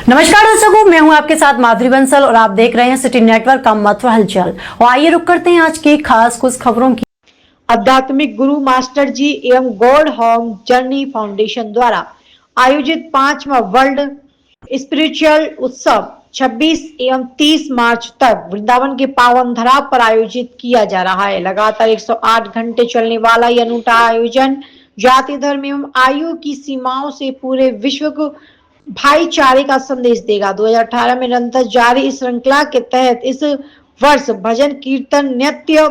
नमस्कार दर्शकों, मैं हूं आपके साथ माधुरी बंसल और आप देख रहे हैं सिटी नेटवर्क का महत्व हलचल। और आइए रुक करते हैं आज की खास कुछ खबरों की। आध्यात्मिक गुरु मास्टर जी एवं गॉड होम जर्नी फाउंडेशन द्वारा आयोजित 5वां वर्ल्ड स्पिरिचुअल उत्सव 26 एवं 30 मार्च तक वृंदावन के पावन धरा पर आयोजित किया जा रहा है। लगातार 108 घंटे चलने वाला यह अनूठा आयोजन जाति, धर्म एवं आयु की सीमाओं से पूरे विश्व को भाईचारे का संदेश देगा। 2018 में निरंतर जारी इस श्रृंखला के तहत इस वर्ष भजन, कीर्तन, नृत्य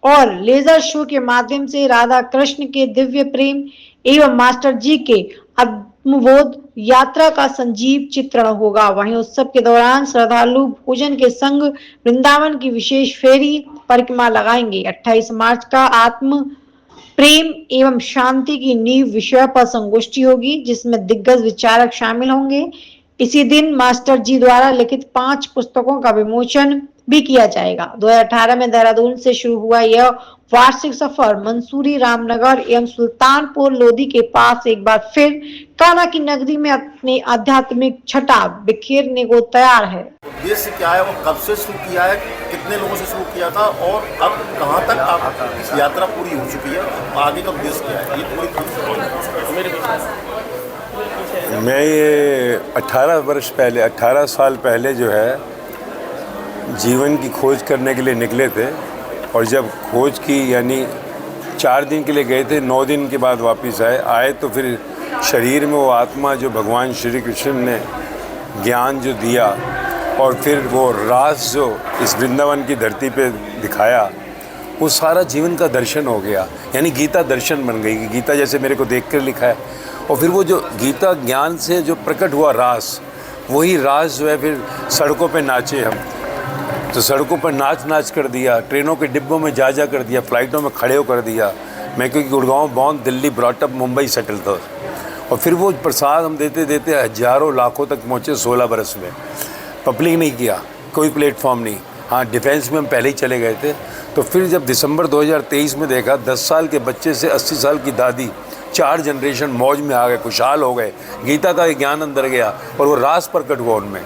और लेजर शो के माध्यम से राधा कृष्ण के दिव्य प्रेम एवं मास्टर जी के आत्मबोध यात्रा का संजीव चित्रण होगा। वहीं उत्सव के दौरान श्रद्धालु भोजन के संग वृंदावन की विशेष फेरी परिक्रमा लगाएंगे। 28 मार्च का आत्म प्रेम एवं शांति की नींव विषय पर संगोष्ठी होगी, जिसमें दिग्गज विचारक शामिल होंगे। इसी दिन मास्टर जी द्वारा लिखित 5 पुस्तकों का विमोचन भी किया जाएगा। 2018 में देहरादून से शुरू हुआ यह वार्षिक सफर मंसूरी, रामनगर एवं सुल्तानपुर लोधी के पास एक बार फिर कान्हा की नगरी में अपनी आध्यात्मिक छटा बिखेरने को तैयार है। उद्देश्य क्या है, वो कब से शुरू किया है, कितने लोगों से शुरू किया था और अब कहाँ तक आप यात्रा पूरी हो चुकी है, आगे का उद्देश्य क्या है, ये पूरी मैं ये 18 साल पहले जो है जीवन की खोज करने के लिए निकले थे। और जब खोज की यानी 4 दिन के लिए गए थे, 9 दिन के बाद वापस आए तो फिर शरीर में वो आत्मा जो भगवान श्री कृष्ण ने ज्ञान जो दिया और फिर वो रास जो इस वृंदावन की धरती पे दिखाया, वो सारा जीवन का दर्शन हो गया। यानी गीता दर्शन बन गई कि गीता जैसे मेरे को देख कर लिखा है। और फिर वो जो गीता ज्ञान से जो प्रकट हुआ रास, वही रास जो है फिर सड़कों पे नाचे हम। तो सड़कों पर नाच कर दिया, ट्रेनों के डिब्बों में जा कर दिया, फ्लाइटों में खड़े हो कर दिया। मैं क्योंकि Gurgaon born, Delhi brought up, Mumbai settle था। और फिर वो प्रसाद हम देते देते हज़ारों लाखों तक पहुँचे 16 बरस में। पब्लिक नहीं किया, कोई प्लेटफॉर्म नहीं। हाँ, डिफेंस में हम पहले ही चले गए थे। तो फिर जब दिसंबर 2023 में देखा 10 साल के बच्चे से 80 साल की दादी, 4 जनरेशन मौज में आ गए, खुशहाल हो गए, गीता का ज्ञान अंदर गया और वो रास प्रकट हुआ उनमें।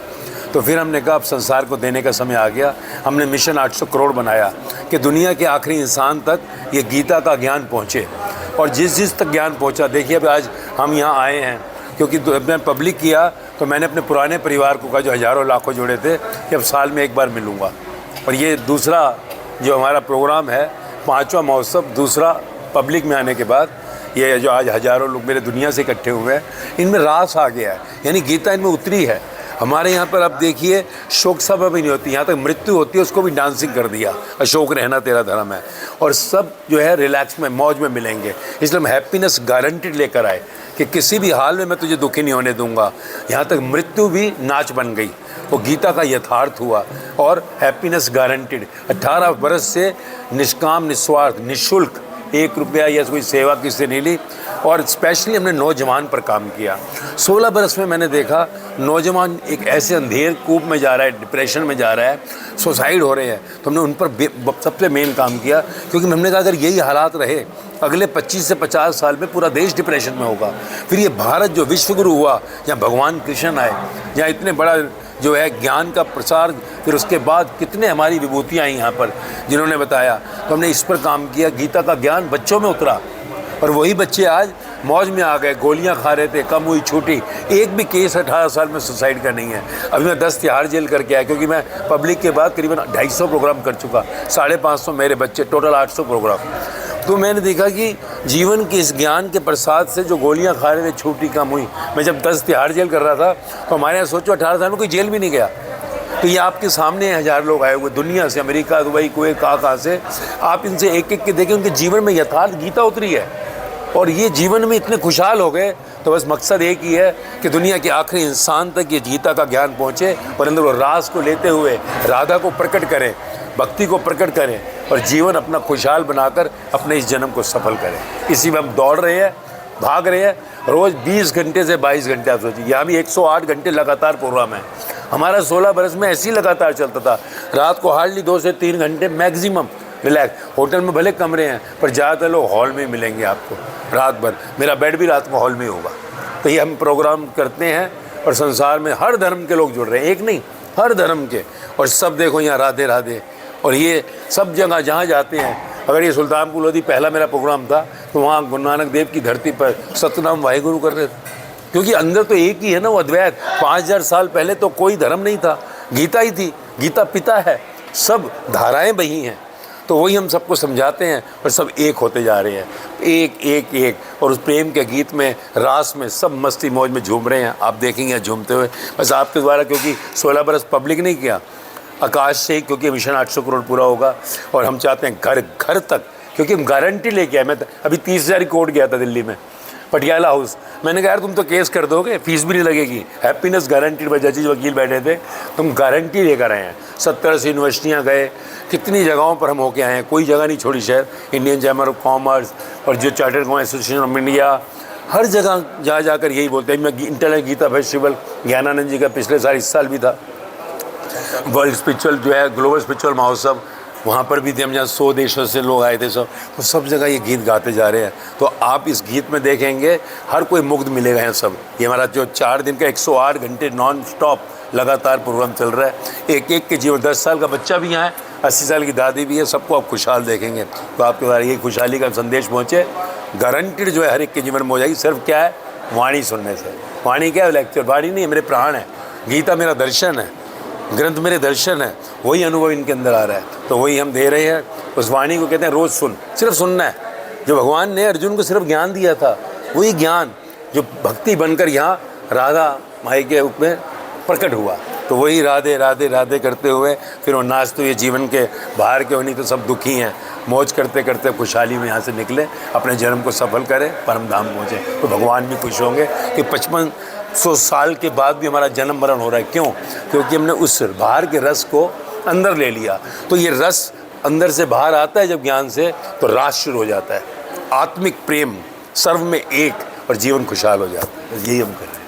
तो फिर हमने कहा अब संसार को देने का समय आ गया। हमने मिशन 800 करोड़ बनाया कि दुनिया के आखिरी इंसान तक ये गीता का ज्ञान पहुँचे। और जिस तक ज्ञान पहुँचा, देखिए अब आज हम यहाँ आए हैं क्योंकि मैं पब्लिक किया तो मैंने अपने पुराने परिवार को कहा जो हज़ारों लाखों जुड़े थे कि अब साल में एक बार मिलूँगा। और ये दूसरा जो हमारा प्रोग्राम है, 5वां महोत्सव, दूसरा पब्लिक में आने के बाद, ये जो आज हज़ारों लोग मेरे दुनिया से इकट्ठे हुए हैं, इनमें रास आ गया है, यानी गीता इनमें उतरी है। हमारे यहाँ पर अब देखिए शोक सभा भी नहीं होती, यहाँ तक मृत्यु होती है उसको भी डांसिंग कर दिया, अशोक रहना तेरा धर्म है। और सब जो है रिलैक्स में, मौज में मिलेंगे। इसलिए हम हैप्पीनेस गारंटीड लेकर आए कि किसी भी हाल में मैं तुझे दुखी नहीं होने दूंगा। यहाँ तक मृत्यु भी नाच बन गई, वो गीता का यथार्थ हुआ। और हैप्पीनेस गारंटीड। 18 बरस से निष्काम, निस्वार्थ, निःशुल्क 1 रुपया या कोई सेवा किसी नहीं ली। और स्पेशली हमने नौजवान पर काम किया। 16 बरस में मैंने देखा नौजवान एक ऐसे अंधेर कूप में जा रहा है, डिप्रेशन में जा रहा है, सुसाइड हो रहे हैं। तो हमने उन पर सबसे मेन काम किया, क्योंकि हमने कहा अगर यही हालात रहे अगले 25 से 50 साल में पूरा देश डिप्रेशन में होगा। फिर ये भारत जो विश्वगुरु हुआ, जहाँ भगवान कृष्ण आए, जहाँ इतने बड़ा जो है ज्ञान का प्रसार, फिर उसके बाद कितने हमारी विभूतियाँ आई यहाँ पर जिन्होंने बताया। तो हमने इस पर काम किया, गीता का ज्ञान बच्चों में उतरा। और वही बच्चे आज मौज में आ गए, गोलियां खा रहे थे, कम हुई छूटी। एक भी केस 18 साल में सुसाइड का नहीं है। अभी मैं 10 तिहाड़ जेल करके आया, क्योंकि मैं पब्लिक के बाद करीबन 250 प्रोग्राम कर चुका, 550 मेरे बच्चे, टोटल 800 प्रोग्राम। तो मैंने देखा कि जीवन के इस ज्ञान के प्रसाद से जो गोलियां खा रहे थे, छूटी, कम हुई। मैं जब 10 तिहाड़ जेल कर रहा था तो हमारे यहाँ सोचो 18 साल में कोई जेल भी नहीं गया। तो ये आपके सामने 1000 लोग आए हुए दुनिया से, अमेरिका, दुबई, कुवैत, कहाँ से। आप इनसे एक एक के देखें, उनके जीवन में यथार्थ गीता उतरी है और ये जीवन में इतने खुशहाल हो गए। तो बस मकसद एक ही है कि दुनिया के आखिरी इंसान तक ये गीता का ज्ञान पहुँचे और अंदर वो रास को लेते हुए राधा को प्रकट करें, भक्ति को प्रकट करें और जीवन अपना खुशहाल बनाकर अपने इस जन्म को सफल करें। इसी में हम दौड़ रहे हैं, भाग रहे हैं। रोज़ 20 घंटे से 22 घंटे, आप सोचिए, यहाँ भी 108 घंटे लगातार प्रोग्राम है हमारा। 16 बरस में ऐसे ही लगातार चलता था। रात को हार्डली 2 से 3 घंटे मैक्सिमम रिलैक्स। होटल में भले कमरे हैं, पर ज़्यादातर लोग हॉल में मिलेंगे आपको रात भर। मेरा बेड भी रात को हॉल में होगा। तो ये हम प्रोग्राम करते हैं और संसार में हर धर्म के लोग जुड़ रहे हैं, एक नहीं हर धर्म के। और सब देखो यहाँ राधे राधे, और ये सब जगह जहाँ जाते हैं, अगर ये सुल्तानपुर लोधी पहला मेरा प्रोग्राम था तो वहाँ गुरु नानक देव की धरती पर सतनाम वाहिगुरु कर रहे थे, क्योंकि अंदर तो एक ही है ना, वो अद्वैत। 5000 साल पहले तो कोई धर्म नहीं था, गीता ही थी, गीता पिता है, सब धाराएं बही हैं। तो वही हम सबको समझाते हैं और सब एक होते जा रहे हैं, एक एक एक। और उस प्रेम के गीत में, रास में सब मस्ती मौज में झूम रहे हैं, आप देखेंगे झूमते हुए। बस आपके द्वारा, क्योंकि 16 बरस पब्लिक नहीं किया, आकाश से, क्योंकि मिशन 800 करोड़ पूरा होगा और हम चाहते हैं घर घर तक, क्योंकि हम गारंटी लेके आए। मैं अभी 30,000 कोर्ट गया था दिल्ली में, पटियाला हाउस। मैंने कहा यार तुम तो केस कर दोगे, फीस भी नहीं लगेगी, हैप्पीनेस गारंटीड। जजेज वकील बैठे थे, तुम गारंटी लेकर आए हैं। 70 से यूनिवर्सिटियाँ गए, कितनी जगहों पर हम होके आए हैं, कोई जगह नहीं छोड़ी शहर। इंडियन चैम्बर ऑफ कॉमर्स और जो chartered accountant association of India, हर जगह जा जाकर यही बोलते हैं। मैं इंटरनेट गीता फेस्टिवल ज्ञानानंद जी का पिछले साल, इस साल भी था। वर्ल्ड स्पिरिचुअल जो है, ग्लोबल स्पिरिचुअल महोत्सव, वहाँ पर भी थे हम, जहाँ 100 देशों से लोग आए थे सब। तो सब जगह ये गीत गाते जा रहे हैं। तो आप इस गीत में देखेंगे हर कोई मुग्ध मिलेगा यहाँ सब। ये हमारा जो 4 दिन का 108 घंटे नॉन स्टॉप लगातार प्रोग्राम चल रहा है। एक एक के जीवन, 10 साल का बच्चा भी यहाँ है, 80 साल की दादी भी है, सबको आप खुशहाल देखेंगे। तो आपके द्वारा ये खुशहाली का संदेश पहुँचे, गारंटीड जो है हर एक के जीवन में हो जाएगी। सिर्फ क्या है, वाणी सुनने से। वाणी क्या है, लेक्चर। वाणी नहीं है, मेरे प्राण है। गीता मेरा दर्शन है, ग्रंथ मेरे दर्शन है, वही अनुभव इनके अंदर आ रहा है। तो वही हम दे रहे हैं। उस वाणी को कहते हैं रोज़ सुन, सिर्फ सुनना है। जो भगवान ने अर्जुन को सिर्फ ज्ञान दिया था, वही ज्ञान जो भक्ति बनकर यहाँ राधा माई के रूप में प्रकट हुआ। तो वही राधे राधे राधे करते हुए फिर वो नाच, तो ये जीवन के बाहर के होनी, तो सब दुखी हैं। मौज करते करते खुशहाली में यहाँ से निकले, अपने जन्म को सफल करें, परम धाम पहुँचे। तो भगवान भी खुश होंगे कि 5500 साल के बाद भी हमारा जन्म मरण हो रहा है। क्यों? क्योंकि हमने उस बाहर के रस को अंदर ले लिया। तो ये रस अंदर से बाहर आता है जब ज्ञान से, तो रास शुरू हो जाता है, आत्मिक प्रेम, सर्व में एक, और जीवन खुशहाल हो जाता है। यही हम कर रहे हैं।